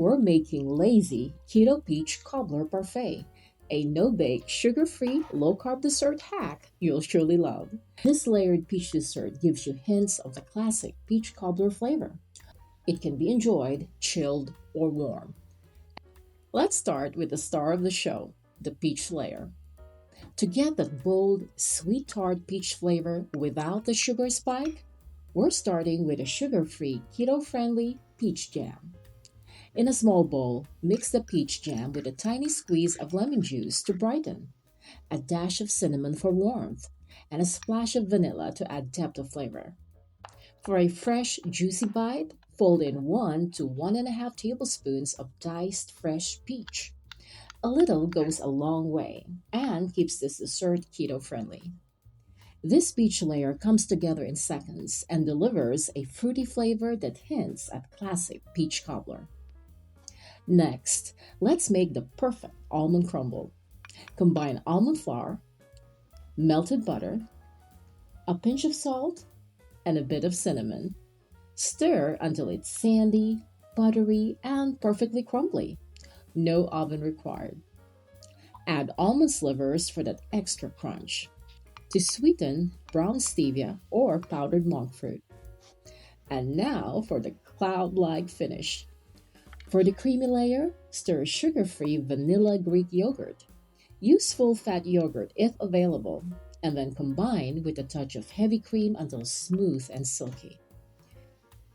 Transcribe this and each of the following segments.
We're making lazy keto peach cobbler parfait, a no-bake, sugar-free, low-carb dessert hack you'll surely love. This layered peach dessert gives you hints of the classic peach cobbler flavor. It can be enjoyed chilled or warm. Let's start with the star of the show, the peach layer. To get that bold, sweet tart peach flavor without the sugar spike, we're starting with a sugar-free, keto-friendly peach jam. In a small bowl, mix the peach jam with a tiny squeeze of lemon juice to brighten, a dash of cinnamon for warmth, and a splash of vanilla to add depth of flavor. For a fresh, juicy bite, fold in 1 to 1.5 tablespoons of diced fresh peach. A little goes a long way and keeps this dessert keto friendly. This peach layer comes together in seconds and delivers a fruity flavor that hints at classic peach cobbler. Next, let's make the perfect almond crumble. Combine almond flour, melted butter, a pinch of salt, and a bit of cinnamon. Stir until it's sandy, buttery, and perfectly crumbly. No oven required. Add almond slivers for that extra crunch. To sweeten, brown stevia or powdered monk fruit. And now for the cloud-like finish. For the creamy layer, stir sugar-free vanilla Greek yogurt. Use full-fat yogurt if available, and then combine with a touch of heavy cream until smooth and silky.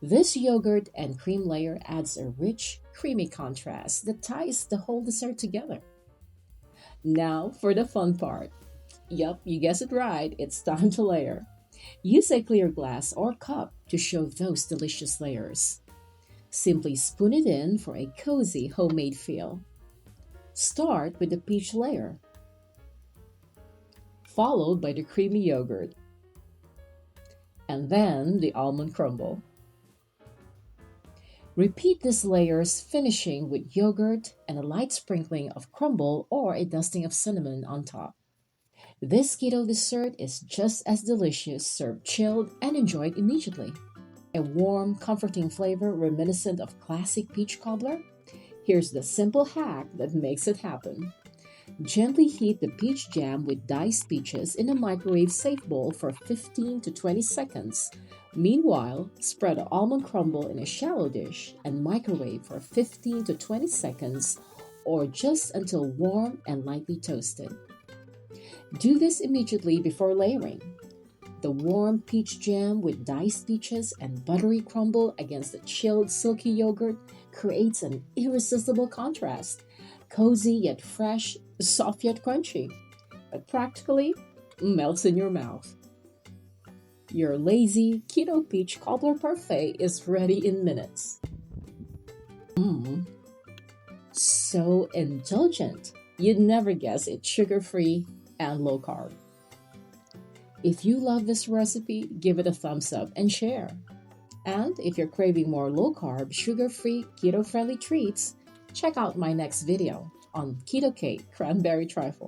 This yogurt and cream layer adds a rich, creamy contrast that ties the whole dessert together. Now for the fun part. Yup, you guessed it right, it's time to layer. Use a clear glass or cup to show those delicious layers. Simply spoon it in for a cozy homemade feel. Start with the peach layer, followed by the creamy yogurt, and then the almond crumble. Repeat these layers, finishing with yogurt and a light sprinkling of crumble or a dusting of cinnamon on top. This keto dessert is just as delicious served chilled and enjoyed immediately. A warm, comforting flavor reminiscent of classic peach cobbler? Here's the simple hack that makes it happen. Gently heat the peach jam with diced peaches in a microwave-safe bowl for 15 to 20 seconds. Meanwhile, spread the almond crumble in a shallow dish and microwave for 15 to 20 seconds or just until warm and lightly toasted. Do this immediately before layering. The warm peach jam with diced peaches and buttery crumble against the chilled silky yogurt creates an irresistible contrast. Cozy yet fresh, soft yet crunchy, but practically melts in your mouth. Your lazy keto peach cobbler parfait is ready in minutes. Mmm, so indulgent. You'd never guess it's sugar-free and low carb. If you love this recipe, give it a thumbs up and share. And if you're craving more low-carb, sugar-free, keto-friendly treats, check out my next video on keto cake cranberry trifle.